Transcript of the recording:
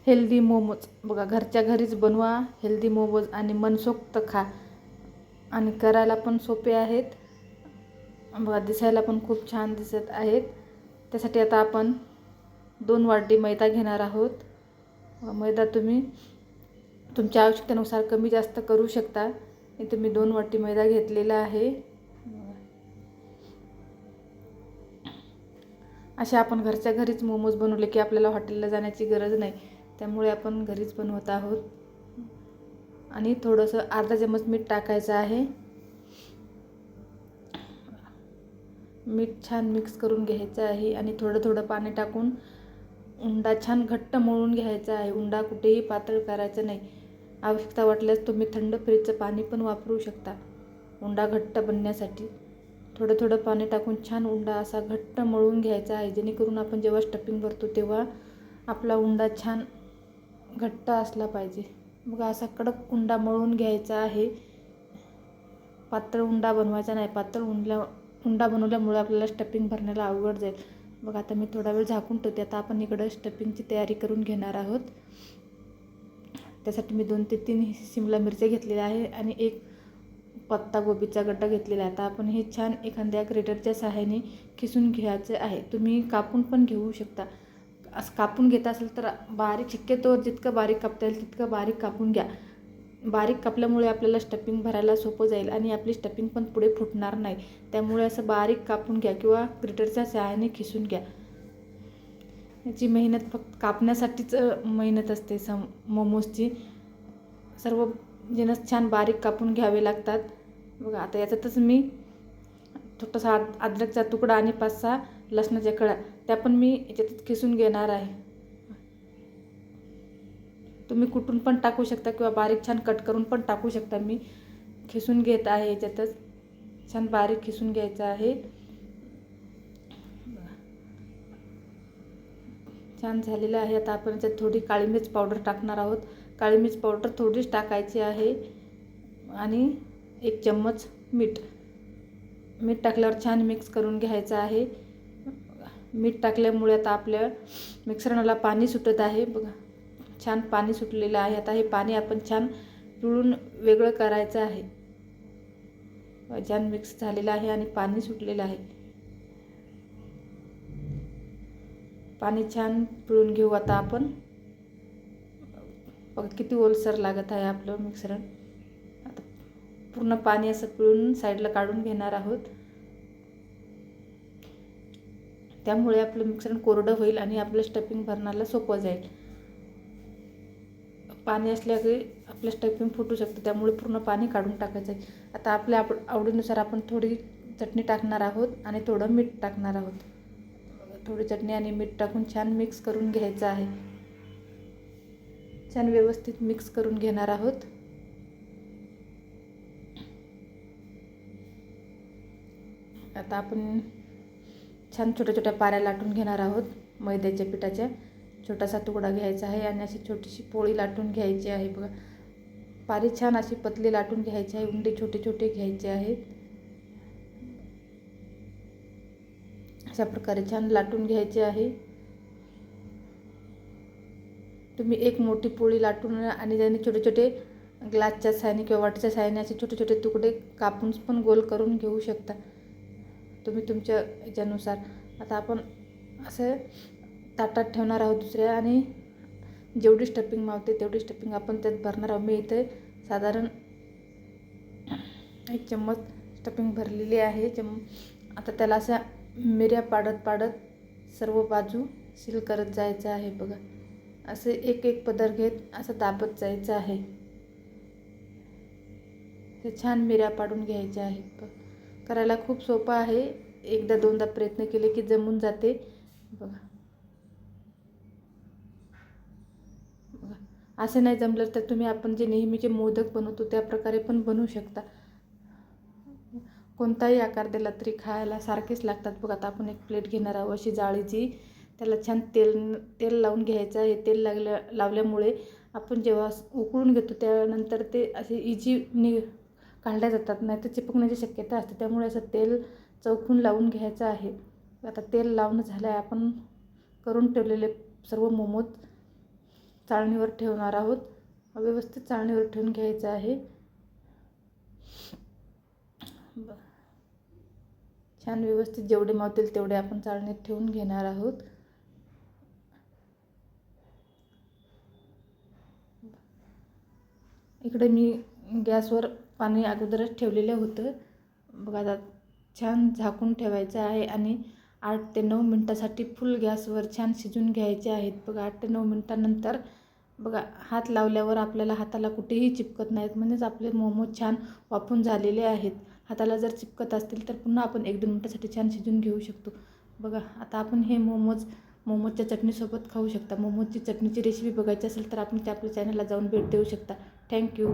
Healthy momos बघा, घरच्या घरीच बनवा हेल्दी मोमोज आणि मनसोक्त खा. आणि करायला पण सोपे आहेत बघा, दिसायला पण खूप छान दिसत आहेत. त्यासाठी आता आपण 2 वाटी मैदा घेणार आहोत. मैदा तुम्ही तुमच्या आवश्यकतेनुसार कमी जास्त करू शकता. इथे मी 2 वाटी मैदा घेतलेला आहे. असे आपण घरच्या घरीच मोमोज बनवले की आपल्याला हॉटेलला जाण्याची गरज नाही. त्यामुळे आपण घरीच बनवत आहोत. आणि थोडंसं अर्धा चमच मीठ टाकायचं आहे. मीठ छान मिक्स करून घ्यायचं आहे आणि थोडं थोडं पाणी टाकून उंडा छान घट्ट मळून घ्यायचा आहे. उंडा कुठेही पातळ करायचं नाही. आवश्यकता वाटल्यास तुम्ही थंड फ्रीजचं पाणी पण वापरू शकता उंडा घट्ट बनण्यासाठी. थोडं थोडं पाणी टाकून छान उंडा असा घट्ट मळून घ्यायचा आहे, जेणेकरून आपण जेव्हा स्टफिंग भरतो तेव्हा आपला उंडा छान घट्ट असला पाहिजे. मग असा कडक उंडा मळून घ्यायचा आहे. पातळ उंडा बनवायचा नाही. पातळ उंडा बनवल्यामुळे आपल्याला स्टफिंग भरण्याला अवघड जाईल. बघ आता मी थोडा वेळ झाकून ठेवते. आता आपण इकडं स्टफिंगची तयारी करून घेणार आहोत. त्यासाठी मी 2 ते 3 शिमला मिरच्या घेतलेल्या आहे आणि 1 पत्ता गोबीचा गड्डा घेतलेला आहे. आता आपण हे छान एखाद्या ग्रेटरच्या सहाय्याने खिसून घ्यायचे आहे. तुम्ही कापून पण घेऊ शकता. असं कापून घेत असेल तर बारीक, शक्यतोवर जितकं बारीक कापता येईल तितकं बारीक कापून घ्या. बारीक कापल्यामुळे आपल्याला स्टफिंग भरायला सोपं जाईल आणि आपली स्टफिंग पण पुढे फुटणार नाही. त्यामुळे असं बारीक कापून घ्या किंवा ग्रेटरच्या सहाय्याने खिसून घ्या. याची मेहनत फक्त कापण्यासाठीच मेहनत असते. मोमोजची सर्व जिन्नस छान बारीक कापून घ्यावे लागतात. बघा आता याच्यातच मी छोटासा अद्रकचा तुकडा आणि 5-6 लसणाच्या कळ्या त्या पण मी याच्यातच खिसून घेणार आहे. तुम्ही कुटून पण टाकू शकता किंवा बारीक छान कट करून पण टाकू शकता. मी खिसून घेत आहे. याच्यातच छान बारीक खिसून घ्यायचं आहे. छान झालेलं आहे. आता आपण याच्यात थोडी काळी मिर्च पावडर टाकणार आहोत. काळी मिर्च पावडर थोडीच टाकायची आहे आणि 1 चम्मच मीठ टाकल्यावर छान मिक्स करून घ्यायचं आहे. मीठ टाकल्यामुळे आता आपल्या मिक्सरला पाणी सुटत आहे. बघा छान पाणी सुटलेलं आहे. आता हे पाणी आपण छान पिळून वेगळं करायचं आहे. छान मिक्स झालेलं आहे आणि पाणी सुटलेलं आहे. पाणी छान पिळून घेऊ आता आपण. बघा किती ओलसर लागत आहे आपलं मिश्रण. आता पूर्ण पाणी असं पिळून साईडला काढून घेणार आहोत. त्यामुळे आपलं मिश्रण कोरडं होईल आणि आपलं स्टफिंग भरण्याला सोपं जाईल. पाणी असल्याने आपलं स्टफिंग फुटू शकतं, त्यामुळे पूर्ण पाणी काढून टाकायचं आहे. आता आपल्या आवडीनुसार आपण थोडी चटणी टाकणार आहोत आणि थोडं मीठ टाकणार आहोत. थोडी चटणी आणि मीठ टाकून छान मिक्स करून घ्यायचं आहे. छान व्यवस्थित मिक्स करून घेणार आहोत. आता आपण छान छोट्या छोट्या पाऱ्या लाटून घेणार आहोत. मैद्याच्या पिठाच्या छोटासा तुकडा घ्यायचा आहे आणि अशी छोटीशी पोळी लाटून घ्यायची आहे. बघा पारी छान अशी पतली लाटून घ्यायची आहे. उंडे छोटे छोटे घ्यायचे आहेत. अशा प्रकारे छान लाटून घ्यायचे आहे. तुम्ही एक मोठी पोळी लाटून आणि त्याने छोटे छोटे ग्लासच्या साहाय्याने किंवा वाटीच्या साहाय्याने असे छोटे छोटे तुकडे कापून पण गोल करून घेऊ शकता तुम्ही तुमच्या याच्यानुसार. आता आपण असं ताटात ठेवणार आहोत दुसऱ्या आणि जेवढी स्टफिंग मावते तेवढी स्टफिंग आपण त्यात भरणार आहोत. मी इथे साधारण 1 चम्मच स्टफिंग भरलेली आहे. आता त्याला अशा मिऱ्या पाडत पाडत सर्व बाजू सील करत जायचं आहे. बघा असे एक एक पदर घेत असं दाबत जायचं आहे. ते छान मिऱ्या पाडून घ्यायच्या आहेत. करायला खूप सोपं आहे. एकदा दोनदा प्रयत्न केले की जमून जाते. बघा असं नाही जमलं तर तुम्ही आपण जे नेहमीचे मोदक बनवतो त्या प्रकारे पण बनवू शकता. कोणताही आकार दिला तरी खायला सारखेच लागतात. बघा आता आपण एक प्लेट घेणार आहोत अशी जाळीची. त्याला छान तेल लावून घ्यायचं आहे. तेल लावल्यामुळे आपण जेव्हा उकळून घेतो त्यानंतर ते असे इझी काढल्या जातात, नाही तर चिपकण्याची शक्यता असते. त्यामुळे असं तेल चौकून लावून घ्यायचं आहे. आता तेल लावून झालं आहे. आपण करून ठेवलेले सर्व मोमोज चाळणीवर ठेवणार आहोत. व्यवस्थित चाळणीवर ठेवून घ्यायचं आहे. छान व्यवस्थित जेवढे मावतील तेवढे आपण चाळणीत ठेवून घेणार आहोत. इकडे मी गॅसवर पाणी अगोदरच ठेवलेलं होतं. बघा आता छान झाकून ठेवायचं आहे आणि 8 ते 9 मिनटासाठी फुल गॅसवर छान शिजून घ्यायचे आहेत. बघा 8 ते 9 मिनटानंतर बघा हात लावल्यावर आपल्याला हाताला कुठेही चिपकत नाहीत, म्हणजेच आपले मोमोज छान वाफून झालेले आहेत. हाताला जर चिपकत असतील तर पुन्हा आपण 1-2 मिनटासाठी छान शिजून घेऊ शकतो. बघा आता आपण हे मोमोजच्या चटणीसोबत खाऊ शकता. मोमोजची चटणीची रेसिपी बघायची असेल तर आपण आपल्या चॅनलला जाऊन भेट देऊ शकता. थँक्यू.